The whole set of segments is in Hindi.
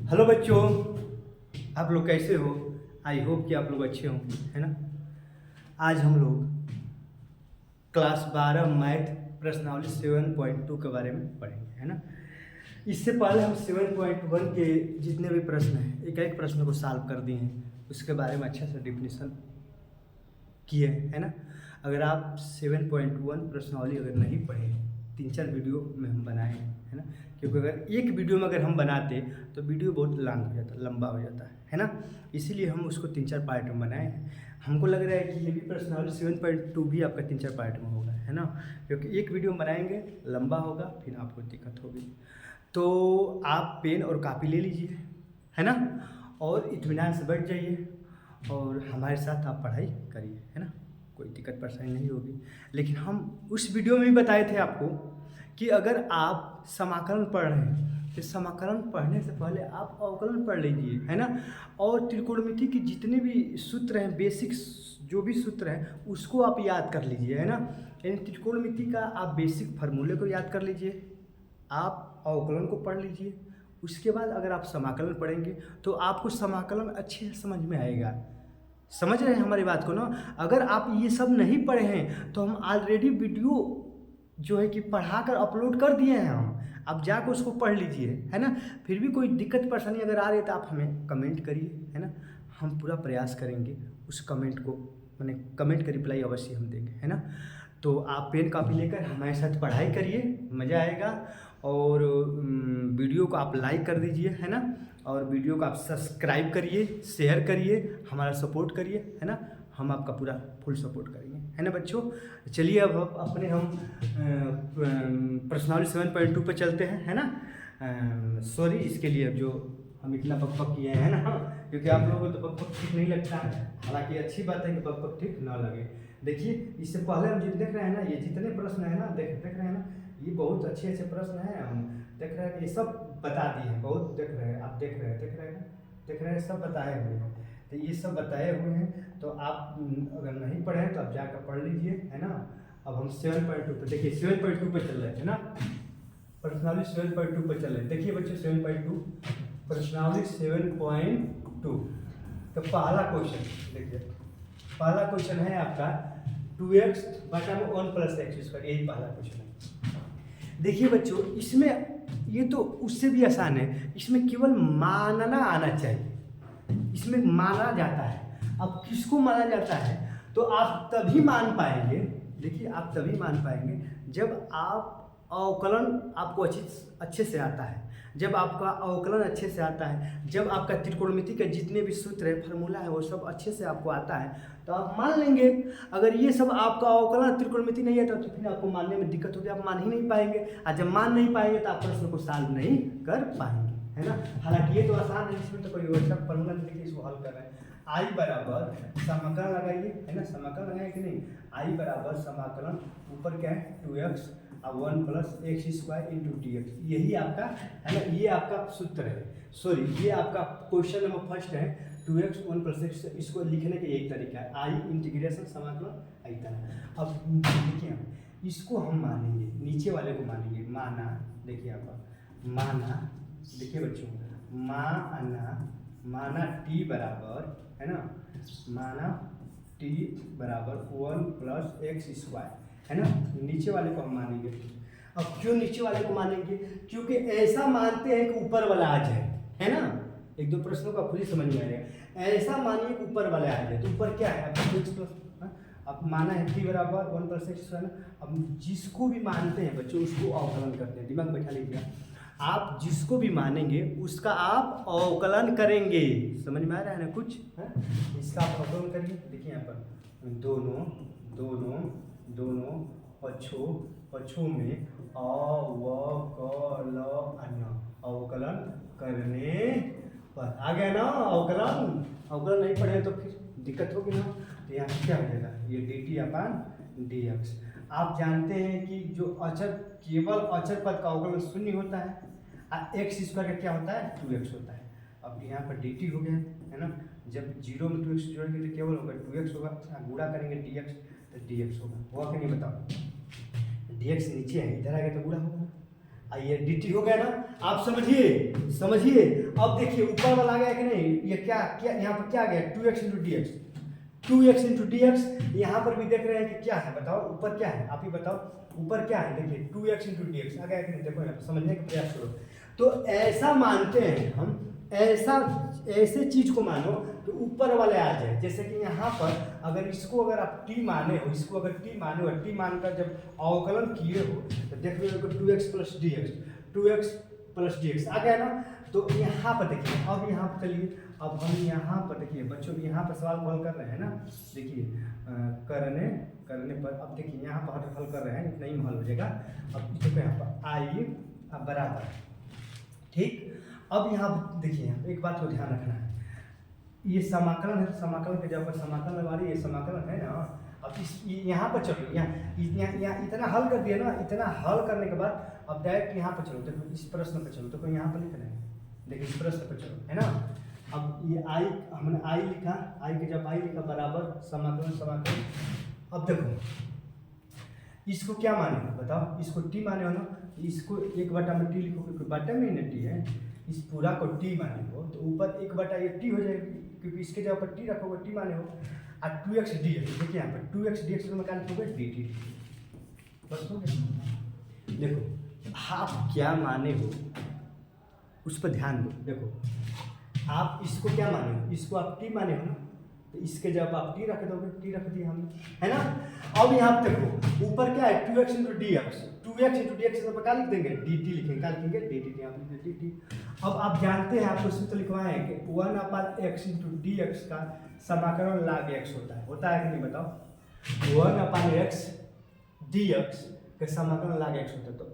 हेलो बच्चों, आप लोग कैसे हो? आई होप कि आप लोग अच्छे हो, है ना। आज हम लोग क्लास 12 मैथ प्रश्नावली 7.2 के बारे में पढ़ेंगे, है ना। इससे पहले हम 7.1 के जितने भी प्रश्न हैं, एक एक प्रश्न को सॉल्व कर दिए हैं, उसके बारे में अच्छा सा डिफिनीशन किए, है ना। अगर आप 7.1 प्रश्नावली अगर नहीं पढ़े, 3-4 वीडियो में हम बनाए हैं, है ना। क्योंकि अगर एक वीडियो में अगर हम बनाते तो वीडियो बहुत लॉन्ग हो जाता, लंबा हो जाता है ना। इसीलिए हम उसको 3-4 पार्ट में बनाए हैं। हमको लग रहा है कि ये भी प्रश्नावली 7.2 भी आपका 3-4 पार्ट में होगा, है ना। क्योंकि एक वीडियो में बनाएंगे, लंबा होगा, फिर आपको दिक्कत होगी। तो आप पेन और कापी ले लीजिए, है ना, और इत्मीनान से बैठ जाइए और हमारे साथ आप पढ़ाई करिए, है ना। कोई दिक्कत परेशानी नहीं होगी। लेकिन हम उस वीडियो में भी बताए थे आपको कि अगर आप समाकलन पढ़ रहे हैं तो समाकलन पढ़ने से पहले आप अवकलन पढ़ लीजिए, है ना। और त्रिकोणमिति के जितने भी सूत्र हैं, बेसिक जो भी सूत्र हैं, उसको आप याद कर लीजिए, है ना। यानी त्रिकोणमिति का आप बेसिक फार्मूले को याद कर लीजिए, आप अवकलन को पढ़ लीजिए। उसके बाद अगर आप समाकलन पढ़ेंगे तो आपको समाकलन अच्छे से समझ में आएगा। समझ रहे हैं हमारी बात को ना। अगर आप ये सब नहीं पढ़े हैं तो हम ऑलरेडी वीडियो जो है कि पढ़ा कर अपलोड कर दिए हैं हम, आप जाकर उसको पढ़ लीजिए, है ना। फिर भी कोई दिक्कत परेशानी अगर आ रही है तो आप हमें कमेंट करिए, है ना। हम पूरा प्रयास करेंगे उस कमेंट को, मैंने कमेंट का रिप्लाई अवश्य हम देंगे, है ना। तो आप पेन कापी लेकर हमारे साथ पढ़ाई करिए, मज़ा आएगा। और वीडियो को आप लाइक कर दीजिए, है ना। और वीडियो को आप सब्सक्राइब करिए, शेयर करिए, हमारा सपोर्ट करिए, है ना। हम आपका पूरा फुल सपोर्ट करेंगे, है ना बच्चों। चलिए अब अपने हम प्रश्नावली 7.2 पे चलते हैं, है ना। सॉरी इसके लिए अब जो हम इतना बकबक किए हैं ना, क्योंकि आप लोगों को तो बकबक ठीक नहीं लगता है। हालांकि अच्छी बात है कि बकबक ठीक ना लगे। देखिए इससे पहले हम जितने देख रहे हैं ना, ये जितने प्रश्न है ना, देख रहे हैं ना, ये बहुत अच्छे अच्छे प्रश्न हैं। हम देख रहे हैं, ये सब बता दिए हैं, बहुत देख रहे हैं, आप देख रहे हैं सब बताए हुए हैं। तो ये सब बताए हुए हैं, तो आप अगर नहीं पढ़े हैं तो आप जाकर पढ़ लीजिए, है ना। अब हम 7.2 पे देखिए, 7.2 पे चल रहे हैं ना, प्रश्नावली 7.2 पे चल रहे हैं। देखिए बच्चों 7.2 प्रश्नावली 7.2 तो पहला क्वेश्चन देखिए, पहला क्वेश्चन है आपका 2x बटा में 1 + x², यही पहला क्वेश्चन है। देखिए बच्चों इसमें ये तो उससे भी आसान है, इसमें केवल मानना आना चाहिए, इसमें माना जाता है। अब किसको माना जाता है तो आप तभी मान पाएंगे, देखिए आप तभी मान पाएंगे जब आप अवकलन आपको अच्छे से आता है, जब आपका अवकलन अच्छे से आता है, जब आपका त्रिकोणमिति के जितने भी सूत्र है, फार्मूला है, वो सब अच्छे से आपको आता है तो आप मान लेंगे। अगर ये सब आपका अवकलन त्रिकोणमिति नहीं आता तो फिर आपको मानने में दिक्कत होगी, आप मान ही नहीं पाएंगे। और जब मान नहीं पाएंगे तो आप प्रश्न को सॉल्व नहीं कर पाएंगे, है ना। हालांकि ये तो आसान है, इसमें तो कोई वैसा फॉर्मूला नहीं देखिए, इसको हल कर रहे हैं। आई बराबर समाकलन लगाइए, है ना, समाकलन लगाए कि नहीं। आई बराबर समाकलन ऊपर क्या है 2x और 1 + x² × dx, यही आपका है ना, ये आपका सूत्र है। सॉरी ये आपका क्वेश्चन नंबर फर्स्ट है 2x 1 + x, इसको लिखने का यही तरीका है, आई इंटीग्रेशन समाकलन ऐसा है। अब देखिए इसको हम मानेंगे, नीचे वाले को मानेंगे, माना, देखिए आपका माना, देखिए बच्चों माना t बराबर, है ना, माना t बराबर 1 + x², है ना। नीचे वाले को हम मानेंगे। अब क्यों नीचे वाले को मानेंगे, क्योंकि ऐसा मानते हैं कि ऊपर वाला आ जाए, है ना। एक दो प्रश्नों का खुद ही समझ में आएगा। ऐसा मानिए कि ऊपर वाला आ जाए, तो ऊपर क्या है अब माना है t बराबर 1 + x²। अब जिसको भी मानते हैं बच्चों उसको अवकलन करते हैं, दिमाग बैठा लीजिए। आप जिसको भी मानेंगे उसका आप अवकलन करेंगे, समझ में आ रहा है ना कुछ है? इसका आप अवकलन करिए। देखिए यहाँ पर दोनों दोनों दोनों पक्षों में अवकलन करने पर आ गया ना अवकलन नहीं पढ़े तो फिर दिक्कत होगी ना। तो यहाँ क्या हो जाएगा, ये dt/dx। आप जानते हैं कि जो अचर, केवल अचर पद का अवकलन 0 होता है, x² का क्या होता है 2x होता है। अब यहाँ पर dt हो गया, है ना। जब 0 में 2x जोड़ेंगे तो केवल होगा 2x होगा, गुणा करेंगे dx तो dx होगा कि नहीं बताओ। dx नीचे है, इधर आ गया तो गुणा होगा, आइए dt हो गया ना, आप समझिए समझिए। अब देखिए ऊपर वाला आ गया कि नहीं, ये क्या क्या यहाँ पर क्या आ गया 2x into D X, 2x into D x. यहाँ पर भी देख रहे हैं कि क्या है, बताओ ऊपर क्या है, आप ही बताओ ऊपर क्या है। देखिए 2x इंटू डी एक्स आ गया कि नहीं, देखो यहाँ पर समझने का प्रयास करो। तो ऐसा मानते हैं हम, ऐसे चीज को मानो कि ऊपर वाले आ जाए। जैसे कि यहाँ पर अगर इसको अगर आप t माने हो, इसको अगर t माने हो, t मानकर जब अवकलन किए हो तो देख रहे हो 2x plus D X, 2x plus D X आ गया ना। तो यहाँ पर देखिए, अब यहाँ पर चलिए, अब हम यहाँ पर देखिए बच्चों यहाँ पर सवाल हल कर रहे हैं ना। देखिए करने पर अब देखिए यहाँ पर हल कर रहे हैं, इतना ही हल हो जाएगा। अब देखो यहाँ पर आई अब बराबर, ठीक। अब यहाँ देखिए एक बात को ध्यान रखना है, ये समाकलन है, समाकलन के जब समाकलन लगा रही है, ये समाकलन है ना। अब इस यहाँ पर चलो, यहाँ इतना हल कर दिया ना, इतना हल करने के बाद अब डायरेक्ट यहाँ पर चलो, देखो इस प्रश्न पर चलो, तो कोई यहाँ पर लिख रहे हैं, देखिए इस प्रश्न पर चलो, है ना। अब ये आई, हमने आई लिखा, आई के जब आई लिखा बराबर समाकलन, समाकलन। अब देखो इसको क्या माने हो बताओ, इसको टी माने हो ना, इसको 1/में टी लिखो, क्योंकि बटा में ही टी है, इस पूरा को टी माने हो तो ऊपर 1/, ये टी हो जाएगी, क्योंकि इसके जगह पर टी रखोगे टी माने हो। और 2x dx, देखिए यहाँ पर 2x dx में क्या लिखोगे dt, बस हो गया। देखो आप क्या माने हो उस पर ध्यान दो। देखो आप इसको क्या माने हो, इसको आप टी माने हो ना, तो इसके जब आप टी रख दोगे, टी रख दिया हमने, है ना। अब यहाँ पे देखो ऊपर क्या है 2x into D X, 2x into D x क्या लिख देंगे dt लिखेंगे, क्या लिखेंगे dt, यहाँ पे dt। अब आप जानते हैं, आपको सूत्र लिखवाए हैं कि 1/x इंटू डी एक्स का समाकलन log x होता है कि नहीं बताओ। 1/x dx का समाकलन log x होता है, तो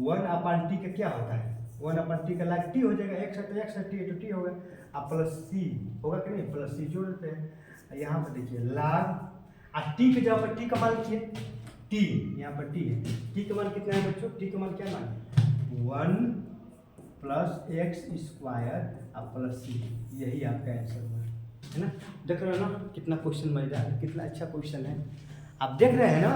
1/t का क्या होता है, 1/t का log t हो जाएगा, x है तो x है, t है तो t होगा, आप प्लस c होगा कि नहीं, प्लस c जोड़ देते हैं। यहाँ पर देखिए log, t के जगह पर t का मान लिखिए, t यहाँ पर t है, t का मान कितना है बच्चों, t का मान क्या मान है 1 प्लस एक्स स्क्वायर और प्लस c, यही आपका आंसर हुआ, है ना। देख रहे हो ना कितना क्वेश्चन मजेदार है, कितना अच्छा क्वेश्चन है, आप देख रहे हैं ना।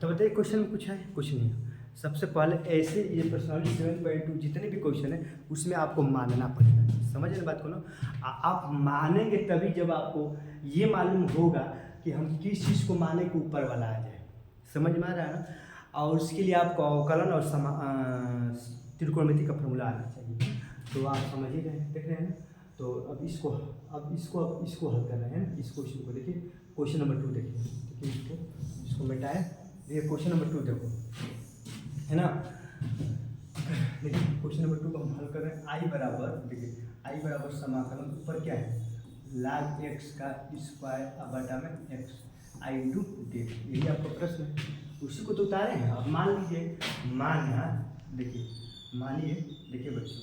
तो बताइए क्वेश्चन में कुछ है, कुछ नहीं है। सबसे पहले ऐसे ये पर्सनालिटी 7.2 जितने भी क्वेश्चन है उसमें आपको मानना पड़ेगा, समझ रहे बात को ना। आप मानेंगे तभी जब आपको ये मालूम होगा कि हम किस चीज़ को माने के ऊपर वाला आ जाए, समझ में आ रहा है ना। और उसके लिए आपको अवकलन और त्रिकोणमिति का फॉर्मूला आना चाहिए, तो आप समझ ही रहे हैं, देख रहे हैं ना। तो अब इसको हल कर रहे हैं, इस क्वेश्चन को देखिए, क्वेश्चन नंबर 2 देखिए, इसको मिटाएं, देखिए क्वेश्चन नंबर 2 देखो, है ना। देखिए क्वेश्चन नंबर 2 को हम हल कर रहे हैं। आई बराबर, देखिए आई बराबर समाकलन ऊपर क्या है log x का स्क्वायर बटा में x आई इंटू डी, यही आपका प्रश्न है, उसी को तो उतारे हैं। अब मान लीजिए, मानना, देखिए मानिए, देखिए बच्चों,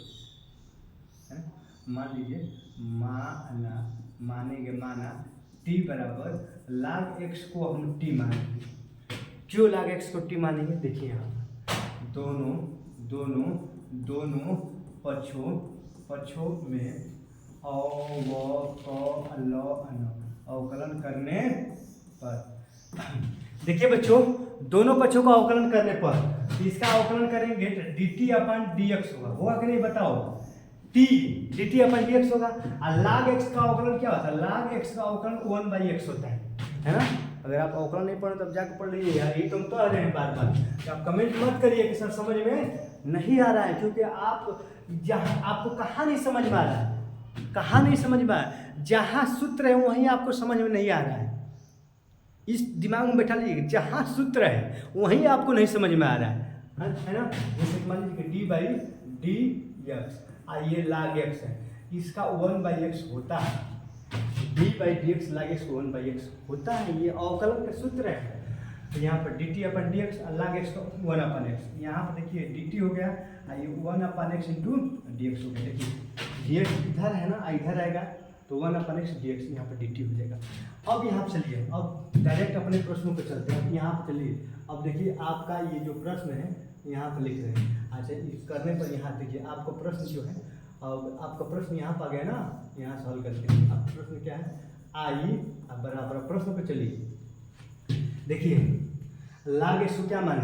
है ना, मान लीजिए माना t बराबर log x को हम t मानेंगे, क्यों log x को t मानेंगे, देखिए यहाँ दोनों पक्षों में अवकलन करने पर, देखिए बच्चों दोनों पक्षों का अवकलन करने पर इसका अवकलन करेंगे तो dt/dx होगा कि नहीं बताओ, dt/dx होगा। और log x का अवकलन क्या होता है, log x का अवकलन 1/x होता है ना। अगर आप अवकलन नहीं पढ़े तब जाकर पढ़ लीजिए यार, ये तुम तो आ रहे हैं बार बार, तो आप कमेंट मत करिए कि सर समझ में नहीं आ रहा है, क्योंकि आपको कहाँ नहीं समझ में आ रहा है, कहाँ नहीं समझ में आ रहा है, जहाँ सूत्र है वहीं आपको समझ में नहीं आ रहा है। इस दिमाग में बैठा लीजिए, जहाँ सूत्र है वहीं आपको नहीं समझ में आ रहा है ना। जैसे मान लीजिए d/dx, ये log x है, इसका 1/x होता है, d/dx log x 1/x होता है, ये अवकलन का सूत्र है। तो यहाँ पर dt/dx log x का 1/x, यहाँ पर देखिए dt हो गया, ये 1/x इंटू dx हो गया। देखिए dx इधर है ना, इधर आएगा तो 1/x dx, यहाँ पर dt हो जाएगा। अब यहाँ चलिए, अब डायरेक्ट अपने प्रश्नों पर चलते हैं। यहाँ पर चलिए, अब देखिए आपका ये जो प्रश्न है यहाँ पर लिख रहे हैं, अच्छा इस करने पर यहाँ देखिए आपका प्रश्न जो है, अब आपका प्रश्न यहाँ पर आ गया ना, यहाँ से हल करते हैं। आपका प्रश्न क्या है, आई बराबर, प्रश्न पे चलिए, देखिए log x को क्या माने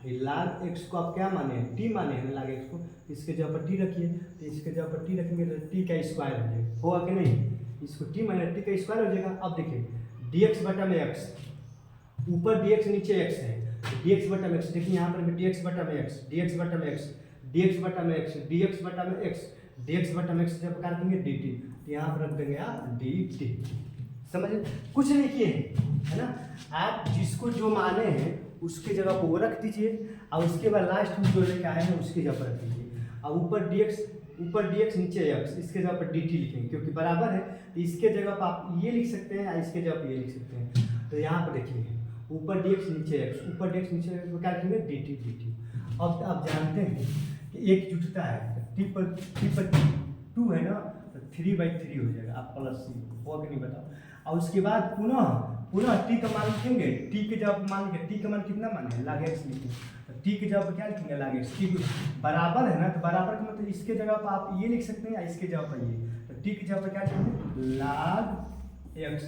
लाग एक्स को आप क्या माने हैं, टी माने हैं ना लाग एक्स को, इसके जगह पर टी रखिए, तो इसके जगह पर टी रखेंगे तो टी का स्क्वायर हो जाएगा, होगा कि नहीं, इसको टी माने टी का स्क्वायर हो जाएगा। अब देखिए डी एक्स बटा में एक्स, ऊपर डी एक्स नीचे एक्स है, डी एक्स बटा में एक्स, देखिए यहाँ पर भी डी एक्स बटा में एक्स, डी एक्स बटा में एक्स, डी एक्स बटा में एक्स, डी एक्स बटा में एक्स, डी एक्स बटा में एक्स जब प्रकार देंगे डी टी, तो यहाँ पर रख देंगे आप डी टी, समझे, कुछ नहीं किए है ना, आप जिसको जो माने हैं उसके जगह पर वो रख दीजिए और उसके बाद लास्ट में जो लेके आए हैं उसकी जगह पर रख दीजिए। अब ऊपर डी एक्स नीचे एक्स, इसके जगह पर डी टी लिखेंगे क्योंकि बराबर है, तो इसके जगह पर आप ये लिख सकते हैं, इसके जगह पर ये लिख सकते हैं। तो यहाँ पर देखिए ऊपर डी एक्स नीचे एक्स, ऊपर डी एक्स नीचे एक्स क्या लिखेंगे डी टी। अब आप जानते हैं कि एक जुटता है, टी पर 2 है ना, तो 3/3 हो जाएगा, आप प्लस सी होगा कि नहीं बताओ। और उसके बाद पुनः टी का मान लिखेंगे, टी के जगह मान लिखेंगे, टी का मान कितना माने लाग एक्स लिखेंगे, तो टी के जगह पर क्या लिखेंगे लाग एक्स, टी बराबर है ना, तो बराबर का मतलब इसके जगह पर आप ये लिख सकते हैं, इसके जगह पर ये, तो टी की जगह पर क्या लिखेंगे लाग एक्स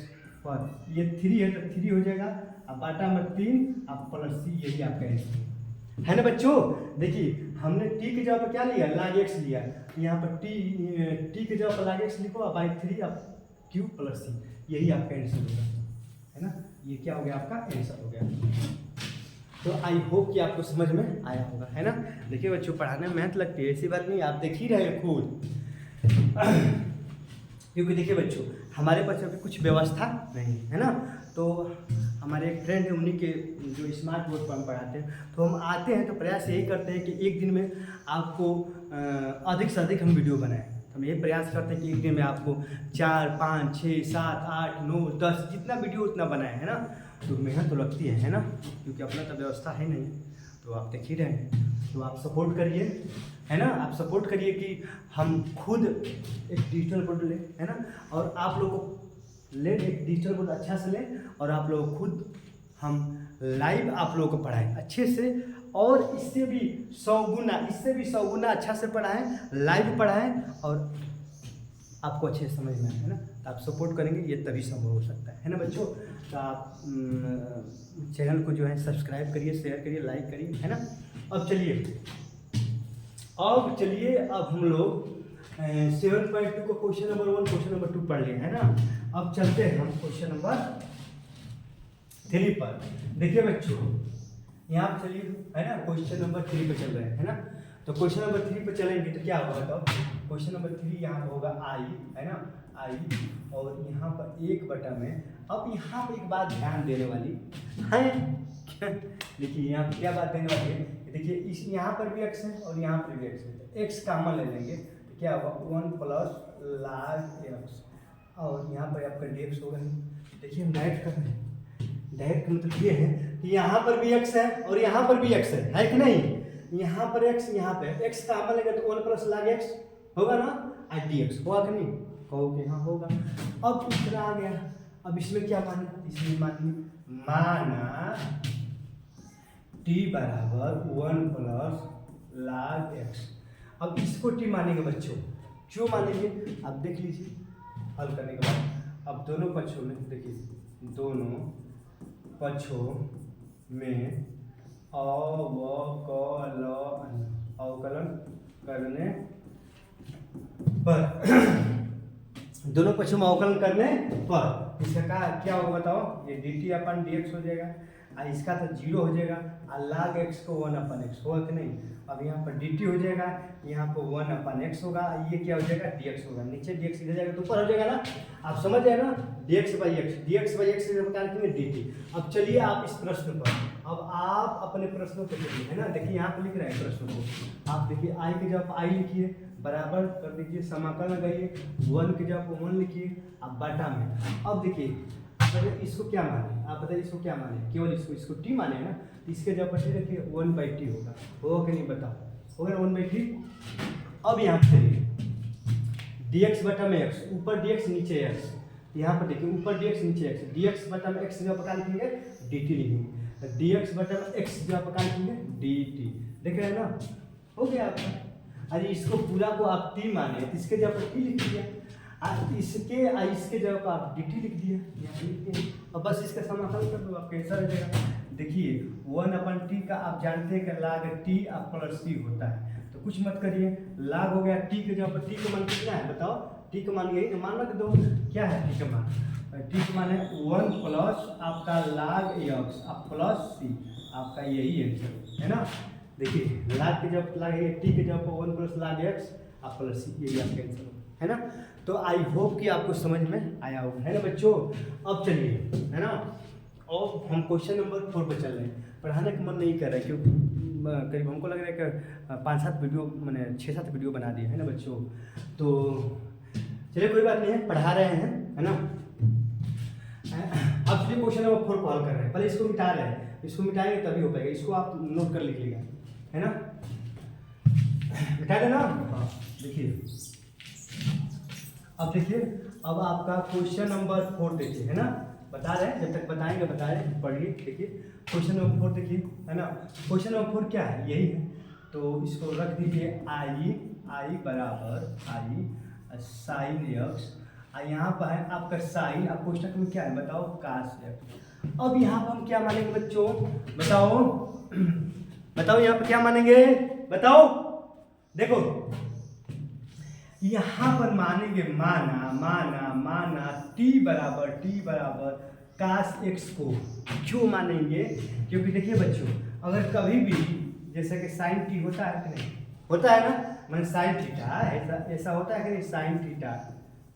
पर, ये 3 है तो 3 हो जाएगा, अब बटा में 3 अब प्लस सी, यही आपका आंसर है ना बच्चों। देखिए हमने टी की जगह पर क्या लिया लाग एक्स लिया, यहाँ पर टी की जगह पर लाग एक्स लिखो, बाई 3 अब क्यू प्लस सी, यही आपका आंसर होगा, है ना, ये क्या हो गया आपका आंसर हो गया। तो आई होप कि आपको समझ में आया होगा, है ना। देखिए बच्चों पढ़ाने में मेहनत लगती है, ऐसी बात नहीं, आप देख ही रहे हैं खुद क्योंकि देखिए बच्चों हमारे पास अभी कुछ व्यवस्था नहीं है ना, तो हमारे एक फ्रेंड है उन्हीं के जो स्मार्ट बोर्ड पर हम पढ़ाते हैं, तो हम आते हैं तो प्रयास यही करते हैं कि एक दिन में आपको अधिक से अधिक हम वीडियो बनाएं। हम ये प्रयास करते हैं कि एक दिन में आपको 4, 5, 6, 7, 8, 9, 10 जितना वीडियो उतना बनाए, है ना। तो मेहनत तो लगती है ना, क्योंकि अपना तो व्यवस्था है नहीं, तो आप देख ही रहे हैं, तो आप सपोर्ट करिए, है ना, आप सपोर्ट करिए कि हम खुद एक डिजिटल बोर्ड लें, है ना, और आप लोगों को लें एक डिजिटल बोर्ड अच्छा से लें, और आप लोग खुद हम लाइव आप लोगों को पढ़ाएं अच्छे से, और इससे भी 100 गुना अच्छा से पढ़ाएं, लाइव पढ़ाएं, और आपको अच्छे से समझ में आए, है ना। तो आप सपोर्ट करेंगे ये तभी संभव हो सकता है ना बच्चों। तो आप चैनल को जो है सब्सक्राइब करिए, शेयर करिए, लाइक करिए, है ना। अब चलिए अब हम लोग 7.2 को क्वेश्चन नंबर 1 क्वेश्चन नंबर 2 पढ़ लिए, है ना। अब चलते हैं हम क्वेश्चन नंबर 3 पर। देखिए बच्चों यहाँ पर चलिए, है ना, क्वेश्चन नंबर 3 पे चल रहे हैं, है ना। तो क्वेश्चन नंबर 3 पे चलेंगे तो क्या होगा बताओ, क्वेश्चन नंबर 3 यहाँ पर होगा आई, है ना, आई, और यहाँ पर 1 में। अब यहाँ पर एक बात ध्यान देने वाली है, देखिए यहाँ पर क्या बात देने वाली है, देखिए इस यहाँ पर भी एक्स है और यहाँ पर भी एक्स है, तो एक्स कॉमन ले लेंगे तो क्या होगा 1 प्लस लाग एक्स, और यहाँ पर आपका डी एक्स होगा। देखिए हम डायरेक्ट कर रहे हैं, डायरेक्ट मतलब ये है कि यहाँ पर भी एक्स है और यहाँ पर भी एक्स है कि नहीं, यहाँ पर एक्स, यहाँ पे एक्स कॉमन लेगा तो 1 प्लस लाग एक्स होगा ना, और डी एक्स होगा कि नहीं, कहोगे हाँ होगा। अब इतना आ गया, अब इसमें क्या माना, इसमें माना टी बराबर 1 प्लस लाग एक्स। अब इसको टी मानेंगे बच्चों, क्यों मानेंगे अब देख लीजिए हल करने के बाद। अब दोनों पक्षों में देखिए, दोनों पक्षों में अवकलन करने पर दोनों पक्षों में अवकलन करने पर इसका क्या होगा बताओ, ये डी टी अपन डी एक्स हो जाएगा, और इसका तो 0 हो जाएगा, और लाग एक्स को 1/x होगा कि नहीं। अब यहाँ पर डी टी हो जाएगा, यहाँ पर 1/x होगा, ये क्या हो जाएगा डी एक्स होगा, नीचे डी एक्स इधर जाएगा तो ऊपर हो जाएगा ना, आप समझ जाए ना, डी एक्स बाई एक्स निकालेंगे डी टी। अब चलिए आप इस प्रश्न पर, अब आप अपने प्रश्नों को देखिए, है ना, देखिए यहाँ पर लिख रहे हैं प्रश्न को, आप देखिए आई के जगह आई लिखिए, बराबर कर दीजिए, समाकलन लगाइए, 1 के जगह 1 लिखिए, अब बटा में। अब देखिए इसको क्या माने, आप बताइए इसको क्या माने, केवल इसको टी माने ना, तो इसके जगह पर रखिए 1/t होगा कि नहीं बताओ, होगा 1/t। अब यहाँ पे चलिए dx बटा में x, ऊपर dx नीचे x, यहाँ पर देखिए ऊपर dx नीचे x, dx बटा में x जगह पर लिखेंगे dt लिखेंगे, dx बटा में x जगह पर लिखेंगे dt, देख रहे हैं ना, हो गया आपका। अरे इसको पूरा को आप t माने तो इसके जगह पर t लिख दिया, इसके जगह पर आप dt लिख दिया, यहाँ लिख दिया, और बस इसका समाकलन कर दो, आपका आंसर हो जाएगा देखिए 1/t का आप जानते हैं कि log t अब प्लस c होता है, तो कुछ मत करिए, log हो गया t के जगह पर t का मान कितना है बताओ, t का मान यही तो मान रख दो, क्या है t का मान, t का मान है 1 प्लस आपका log x अब प्लस c, आपका यही आंसर है ना। देखिए log के जब log t के जगह पर 1 प्लस log x अब प्लस c, यही आपका आंसर है ना। तो आई होप कि आपको समझ में आया होगा, है ना बच्चों। अब चलिए, है ना, और हम क्वेश्चन नंबर 4 पर चल रहे हैं। पढ़ाने का मन नहीं कर रहा है क्योंकि करीब हमको लग रहा है कि 5-7 वीडियो मैंने 6-7 वीडियो बना दिए है ना बच्चों। तो चलिए कोई बात नहीं है, पढ़ा रहे हैं, है ना। अब चलिए क्वेश्चन नंबर 4 को हल कर रहे हैं। पहले इसको मिटा रहे हैं, इसको मिटाएंगे तभी हो पाएगा, इसको आप नोट कर लीजिएगा, है ना। मिटा देना। हाँ देखिए, अब देखिए, अब आपका क्वेश्चन नंबर 4 देखिए, है ना। बता रहे हैं, जब तक बताएंगे बता रहे हैं, पढ़िए। देखिए क्वेश्चन नंबर 4 देखिए, है ना। क्वेश्चन नंबर 4 क्या है, यही है, तो इसको रख दीजिए आई बराबर आई साइन एक्स, यहाँ पर है आपका साइन, अब कोष्टक में क्या है बताओ, कास एक्स। अब यहाँ पर हम क्या मानेंगे बच्चों, बताओ बताओ, यहाँ पर क्या मानेंगे बताओ। देखो यहाँ पर मानेंगे माना t बराबर कास एक्स को। क्यों मानेंगे, क्योंकि देखिए बच्चों, अगर कभी भी जैसे कि साइन टी होता है कि नहीं, होता है ना, मैंने साइन थीटा ऐसा होता है कि नहीं, साइन थीटा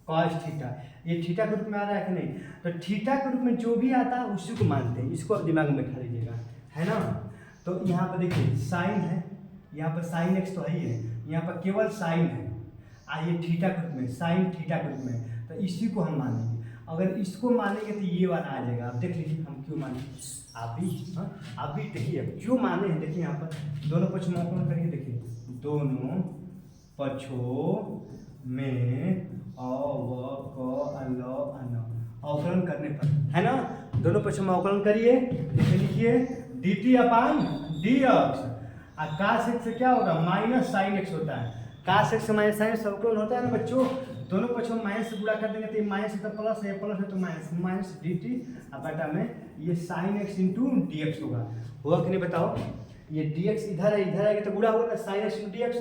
कॉस थीटा, ये थीटा के रूप में आ रहा है कि नहीं, तो थीटा के रूप में जो भी आता है उसी को मानते हैं, इसको आप दिमाग में बैठा लीजिएगा, है ना। तो यहाँ पर देखिए साइन है, यहाँ पर साइन एक्स तो है ही है, यहाँ पर केवल साइन है, आइए थीटा के रूप में, साइन थीटा के रूप में, तो इसी को हम मानेंगे। अगर इसको मानेंगे तो ये वाला आ जाएगा। आप देख लीजिए हम क्यों माने, आप भी देखिए क्यों माने हैं। देखिए यहाँ पर दोनों पक्षों में अवकलन करिए, देखिए दोनों पक्षों में अवकलन करने पर, है ना, दोनों पक्षों में अवकलन करिए। जैसे लिखिए dt अपान dx, और कास एक्स से क्या होगा, माइनस साइन एक्स होता है, cos x minus sine x अवकलन होता है ना बच्चों। दोनों पक्षों में माइनस से गुणा कर देंगे तो माइनस है तो प्लस है, प्लस है तो माइनस dt, अब बटा में ये sine x into D x होगा कि नहीं बताओ। ये dx इधर है, इधर आएगा तो गुणा होगा sine x into D x,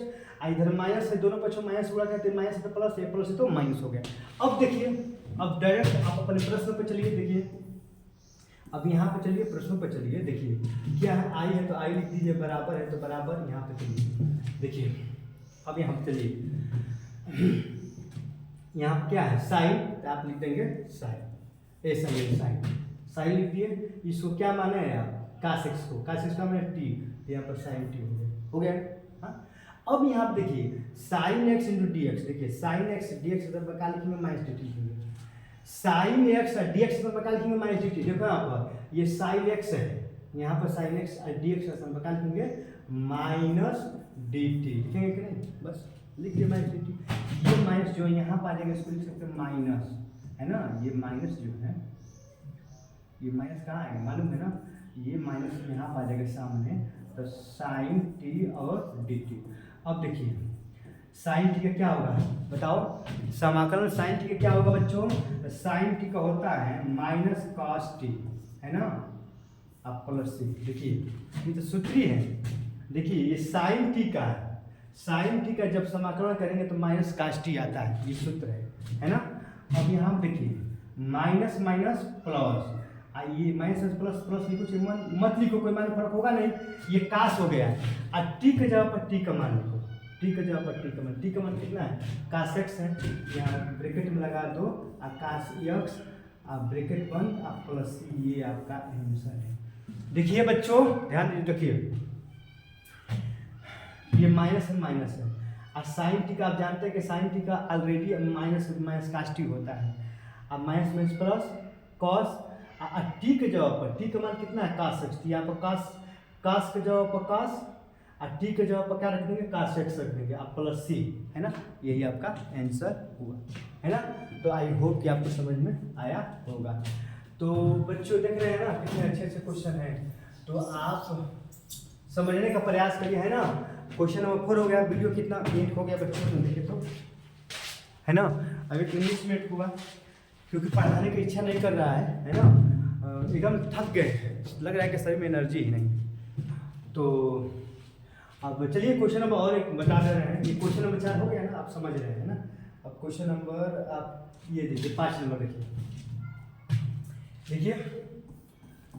इधर माइनस है, दोनों पक्षों माइनस गुणा करते माइनस है तो प्लस है, प्लस है तो माइनस हो गया। अब देखिए, अब डायरेक्ट आप अपने प्रश्न पर चलिए, देखिए अब यहाँ पे चलिए प्रश्नों पर चलिए। देखिए क्या है, आई है तो आई लिख दीजिए, बराबर है तो बराबर, यहाँ पे चलिए देखिए। अब यहाँ पे चलिए, यहाँ पे क्या है साइन, तो आप लिख देंगे साइन, ऐसा ये साइन लिख दिए। इसको क्या माने हैं आप, कास एक्स को, कास एक्स का माने टी, तो यहाँ पर साइन टी हो गया। हाँ अब यहाँ पे देखिए sine x into D X, देखिए साइन एक्स डी एक्स क्या लिखेंगे, माइनस डी टी लिखेंगे, साइन एक्स और डी एक्स क्या लिखेंगे, माइनस डी टी। देखो यहाँ पर ये साइन एक्स है, यहाँ पर साइन एक्स और डी एक्स क्या लिखेंगे, माइनस डी टी लिखेंगे कि नहीं, बस लिख दिए माइनस डी टी। ये माइनस जो यहाँ पर आ जाएगा इसको लिख सकते हैं माइनस, है ना, ये माइनस जो है, ये माइनस कहाँ आएगा मालूम है ना, ये माइनस यहाँ पर आ जाएगा सामने, तो साइन टी और डी टी। अब देखिए साइन टी का क्या होगा बताओ, समाकलन साइन टी का क्या होगा बच्चों, साइन टी का होता है माइनस कॉस टी, है ना, अब प्लस सी। देखिए ये तो सूत्र ही है, देखिए ये साइन टी का है, साइन टी का जब समाकलन करेंगे तो माइनस कॉस टी आता है, ये सूत्र है ना। अब यहाँ देखिए माइनस माइनस प्लस, ये माइनस प्लस प्लस लिखो, मत लिखो, कोई मान फर्क होगा नहीं, ये कास हो गया। और टी के जगह पर टी का मान लिखो, टी के जगह पर टी का मान, टी का मान कितना है, कास एक्स है, यहाँ ब्रैकेट में लगा दो, और कास एक्स आप ब्रैकेट बंद, आप प्लस, ये आपका आंसर है। देखिए बच्चों ध्यान दीजिए, देखिए ये माइनस है, और साइन टी का आप जानते हैं कि साइन टी का already minus minus cos T होता है, अब minus minus plus cos, T के जगह पर टी का मान कितना है, कास एक्स, यहाँ पर कास के जगह पर कास, और टी के जगह पर क्या रख देंगे, कास एक्स रख देंगे, आप प्लस सी, है ना, यही आपका आंसर हुआ, है ना। तो आई होप कि आपको समझ में आया होगा। तो बच्चों देख रहे हैं ना कितने अच्छे अच्छे क्वेश्चन हैं, तो आप समझने का प्रयास करिए, है ना। क्वेश्चन नंबर 4 हो गया, वीडियो कितना मिनट हो गया बच्चों को देखिए तो, है ना, अभी 19 मिनट हुआ, क्योंकि पढ़ाने की इच्छा नहीं कर रहा है ना, एकदम थक गए। लग रहा है कि शरीर में एनर्जी ही नहीं। तो अब चलिए क्वेश्चन नंबर और एक बता दे रहे हैं। ये क्वेश्चन नंबर 4 हो गया ना, आप समझ रहे हैं ना। अब क्वेश्चन नंबर आप ये देखिए 5 नंबर देखिए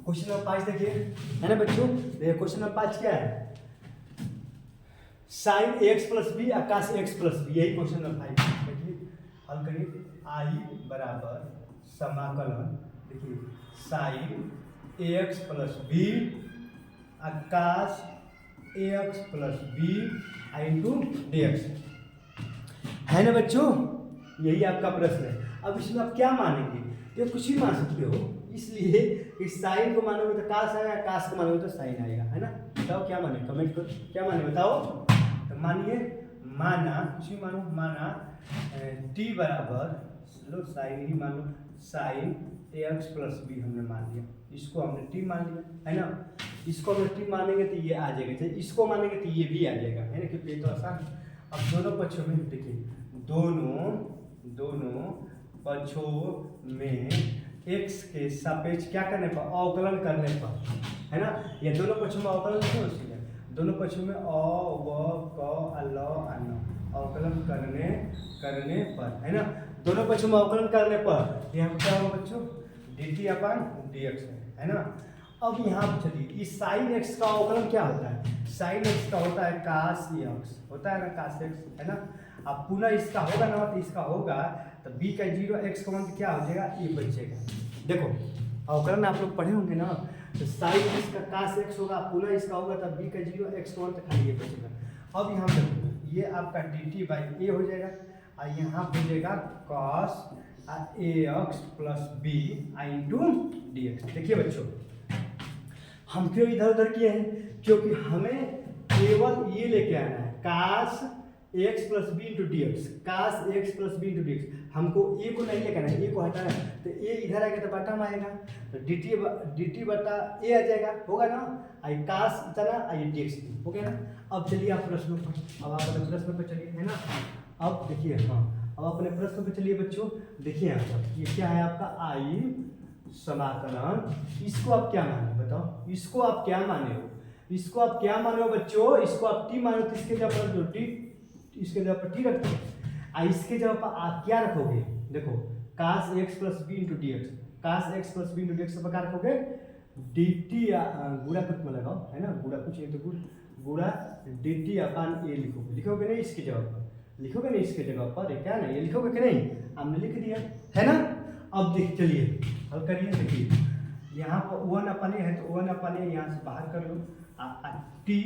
क्वेश्चन नंबर 5 देखिए, है ना बच्चों। देखिए क्वेश्चन नंबर 5 क्या है, साइन एक्स प्लस बी आकाश एक्स प्लस बी, यही क्वेश्चन नंबर 5। देखिए हल करिए, आई बराबर समाकलन, देखिए साइन एक्स प्लस बी आकाश X plus B into D X, है ना बच्चों। यही आपका प्रश्न है। अब इसमें आप क्या मानेंगे, ये कुछ भी मान सकते हो, इसलिए इस साइन को मानोगे तो काश आएगा, काश को मानोगे तो साइन आएगा, है ना। बताओ क्या माने, कमेंट करो क्या माने बताओ। तो मानिए, माना कुछ भी मानो, माना टी बराबर, चलो साइन ही मानो, साइन एक्स प्लस बी हमने मान लिया, इसको हमने टी मान लिया, है ना। इसको हमने टी मानेंगे तो ये आ जाएगा, इसको मानेंगे तो ये भी आ जाएगा, है ना, क्योंकि ये तो आसान। अब दोनों पक्षों में देखिए, दोनों पक्षों में x के सापेक्ष क्या करने पर, अवकलन करने पर, है ना। ये दोनों पक्षों में अवकलन क्यों होती है, दोनों पक्षों में अ व क अल अन, अवकलन करने पर, है ना। दोनों पक्षों में अवकलन करने पर यहाँ क्या होगा बच्चों, dt अपन dx है ना। अब यहाँ पर चलिए, इस साइन एक्स का अवकलन क्या होता है, साइन एक्स का होता है कास एक्स, होता है ना कास एक्स, है ना। अब पुनः इसका होगा ना, तो इसका होगा तो b का 0 x का मान क्या हो जाएगा, ये बचेगा। देखो अवकलन आप लोग पढ़े होंगे ना, तो साइन एक्स का कास एक्स होगा, पुनः इसका होगा तब b का 0 x का मान तो खाली ये बचेगा। अब यहाँ पर ये आपका dt बाई ए हो जाएगा, और यहाँ हो जाएगा cos ax plus B into D X. देखिए बच्चों, हम क्यों इधर उधर किए हैं, क्योंकि हमें केवल ये लेके आना है, cos X plus B into D X, cos X plus B into D X. हमको ए को नहीं लेकर आना है, ए को हटाना है, तो ए इधर आएगा तो बटा में आएगा, तो dt बटा ए आ जाएगा, होगा ना। आई कास इतना आई डी एक्स हो गया ना। अब चलिए आप प्रश्नों पर, अब आप अपने प्रश्न पर चलिए, है ना। अब देखिए, हाँ अब अपने प्रश्न पर चलिए बच्चों। देखिए यहाँ पर ये क्या है आपका, आई समाकलन, इसको आप क्या माने बताओ, इसको आप क्या माने हो, इसको आप क्या माने हो बच्चों, इसको आप टी मानो, तो इसके जगह पर जो टी, इसके जगह पर टी रखते हैं, इसके जगह पर आप क्या रखोगे, देखो cos X plus B into D X, cos X plus B into D X पर क्या रखोगे, डी टी गुड़ा कुछ में लगाओ, है ना, गुड़ा कुछ नहीं तो गुड़ा डी टी अपन ए लिखोगे, लिखोगे नहीं इसकी जगह पर, लिखोगे नहीं इसके जगह पर, क्या ना ये लिखोगे कि नहीं, हमने लिख दिया, है ना। अब देख चलिए हल करिए, देखिए यहाँ पर वन अपन ए है, तो वन अपन ए यहाँ से बाहर कर लो, टी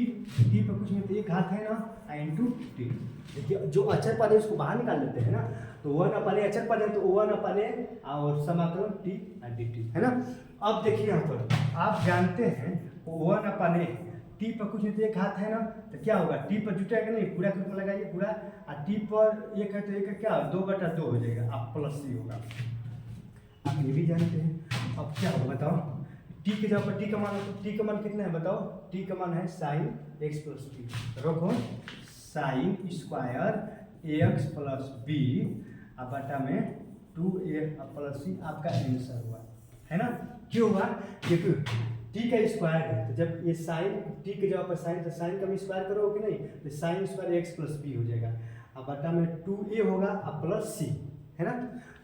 पर कुछ नहीं तो एक हाथ है ना, इंटू टी। देखिए जो अचर पद है उसको बाहर निकाल लेते हैं ना, तो वन अपन ए अचर पद है, तो वन अपन ए और समाकलन टी डी टी, है ना। अब देखिए यहाँ पर आप जानते हैं वन अपन ए, टी पर कुछ नहीं तो एक हाथ है ना, तो क्या होगा, टी पर जुटेगा नहीं, पूरा करके लगाइए पूरा, और टी पर एक है तो एक क्या 2/2 हो जाएगा, आप प्लस सी होगा, आप ये भी जानते हैं। अब क्या होगा बताओ, टी के जगह पर टी का मान, टी का मान कितना है बताओ, टी का मान है साइन एक्स प्लस बी, रखो sine square X plus B अब बटा में 2a प्लस सी, आपका आंसर हुआ, है ना। क्यों हुआ, क्योंकि टी का स्क्वायर है, तो जब ये साइन टी के जगह पर साइन, तो साइन का भी स्क्वायर करोगे कि नहीं, तो sine square X plus B हो जाएगा, अब बटा में 2a होगा अब प्लस सी, है ना।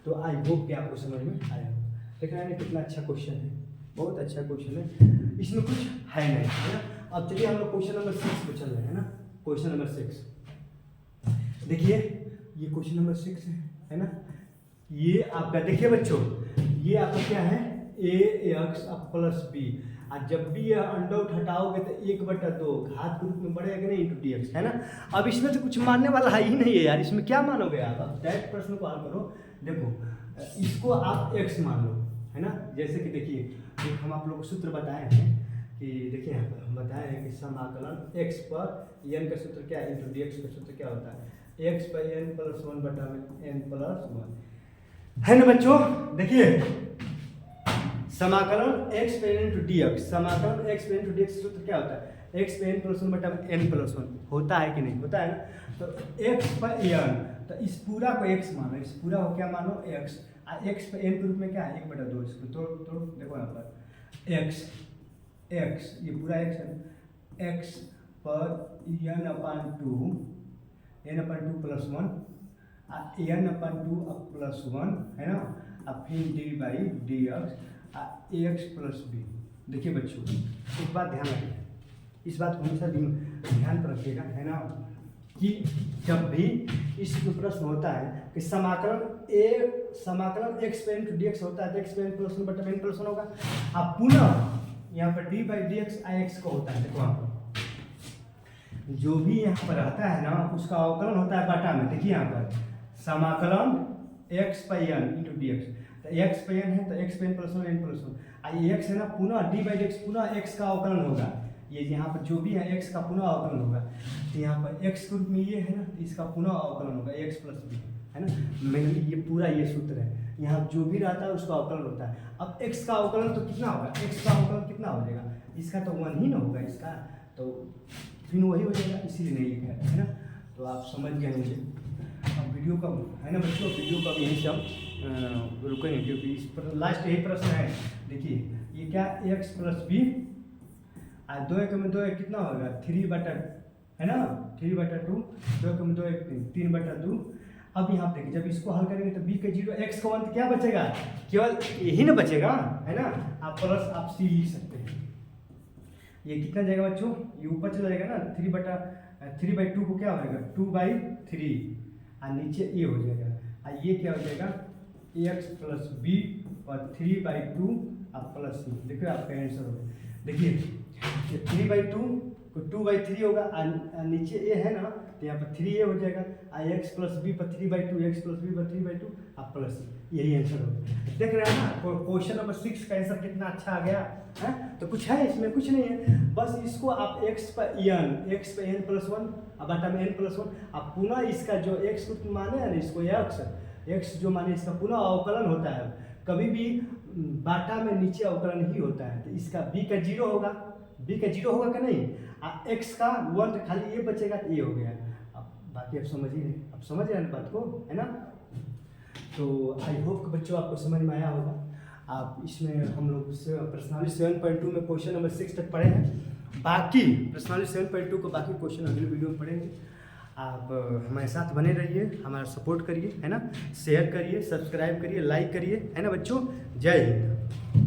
तो आई होप कि आपको समझ में आया होगा। देखना है कितना अच्छा क्वेश्चन है, बहुत अच्छा क्वेश्चन है, इसमें कुछ है नहीं, है ना। अब चलिए हम लोग क्वेश्चन नंबर 6 पे चल रहे हैं ना। क्वेश्चन नंबर 6 देखिए, ये क्वेश्चन नंबर 6 है ना। ये आपका देखिए बच्चों, ये आपका क्या है, ए एक्स प्लस बी, और जब भी ये अंडा हटाओगे तो 1/2 घात के रूप में बढ़ेगा नहीं इंटू डी एक्स, है ना। अब इसमें तो कुछ मानने वाला है ही नहीं है यार, इसमें क्या मानोगे आप, डायरेक्ट प्रश्न को हल करो। देखो इसको आप x मान लो, है ना। जैसे कि देखिए एक हम आप लोगों को सूत्र बताए हैं कि देखिए यहाँ पर हम बताए हैं कि समाकलन x पर n का सूत्र क्या है इंटू डी एक्स का सूत्र क्या होता है, x पर n प्लस 1 बटा में n प्लस 1, है ना बच्चों। देखिए समाकलन x पे n इंटू डी एक्स, समाकलन x पे n इंटू डी एक्स सूत्र क्या होता है, x पे n प्लस 1 बटा में n प्लस 1 होता है कि नहीं, होता है ना। तो x पर n, तो इस पूरा को x मानो, इस पूरा को क्या मानो x, और x पे n के रूप में क्या है 1/2, इसको तो देखो यहाँ पर x एक्स, ये पूरा एक्स है, एक्स पर N upon two plus one, N upon two plus one है ना, अब फिर D by D X A X plus B. देखिए बच्चों एक बात ध्यान रखिए, इस बात को हमेशा ध्यान पर रखिएगा है ना, कि जब भी इस प्रश्न होता है कि समाकलन एक्स पे इंटू डी एक्स होता है तो एक्स पे एन प्लस वन बटा एन प्लस वन होगा। अब पुनः यहाँ पर D by D x I x का होता है, देखो यहाँ पर जो भी यहाँ पर रहता है ना उसका अवकलन होता है बटा में। देखिए यहाँ पर समाकलन एक्स पे एन इंटू डी एक्स, तो एक्स पे एन है तो एक्स पे एन प्लस वन, आई एक्स है ना, पुनः डी बाई डी एक्स पुनः एक्स का अवकलन होगा। ये यहाँ पर जो भी है एक्स का पुनः अवकलन होगा, तो यहाँ पर एक्स के रूप में ये है ना, तो इसका पुनः अवकलन होगा एक्स प्लस बी है ना। मेनली ये पूरा ये सूत्र है, यहाँ जो भी रहता है उसका अवकलन होता है। अब एक्स का अवकलन तो कितना होगा, एक्स का अवकलन कितना हो जाएगा, इसका तो वन ही ना होगा, इसका तो फिर वही हो जाएगा, इसीलिए नहीं लिखा है ना। तो आप समझ गए मुझे। अब वीडियो का है ना बच्चों, वीडियो का यहीं से हम रुकेंगे क्योंकि इस पर लास्ट यही प्रश्न है। देखिए ये क्या, एक्स प्लस बी, आज 2 एक में 2 एक कितना होगा 3 बटा है ना, 3 बटा 2, 2 एक में 2 एक 3 बटा 2। अब यहाँ देखिए जब इसको हल करेंगे तो बी के जीरो एक्स का वन क्या बचेगा, केवल यही ना बचेगा है ना। आप प्लस आप सी लिख सकते हैं। ये कितना जाएगा बच्चों, ये ऊपर चला जाएगा ना, 3 बाई 2 को क्या हो जाएगा 2 बाई 3 और नीचे ये हो जाएगा, और ये क्या हो जाएगा एक्स प्लस बी और 3 बाई 2 आप प्लस सी। देखिए आपका आंसर होगा। देखिए 3 बाई 2 को 2 बाई 3 होगा, नीचे ए है ना तो यहाँ पर 3 ए हो जाएगा, आई एक्स प्लस बी पर 3 बाई 2 एक्स प्लस बी पर 3 बाई 2 आप प्लस सी, यही आंसर होगा। देख रहे हैं ना क्वेश्चन नंबर 6 का आंसर कितना अच्छा आ गया है। तो कुछ है इसमें, कुछ नहीं है, बस इसको आप एक्स पर एन प्लस वन बटा में एन प्लस वन, आप पुनः इसका जो एक्स माने है ना इसको एक्स जो माने इसका पुनः अवकलन होता है। कभी भी बाटा में नीचे अवकलन ही होता है, तो इसका बी का जीरो होगा, कि नहीं, एक्स का 1 तो खाली ये बचेगा तो ये हो गया। अब बाकी आप समझ ही नहीं, आप समझ रहे हैं बात को है ना। तो आई होप कि बच्चों आपको समझ में आया होगा। आप इसमें हम लोग प्रश्नावली 7.2 में क्वेश्चन नंबर 6 तक पढ़े हैं। बाकी प्रश्नावली 7.2 को बाकी क्वेश्चन अगले वीडियो में पढ़ेंगे। आप हमारे साथ बने रहिए, हमारा सपोर्ट करिए है ना, शेयर करिए, सब्सक्राइब करिए, लाइक करिए है ना बच्चों। जय हिंद।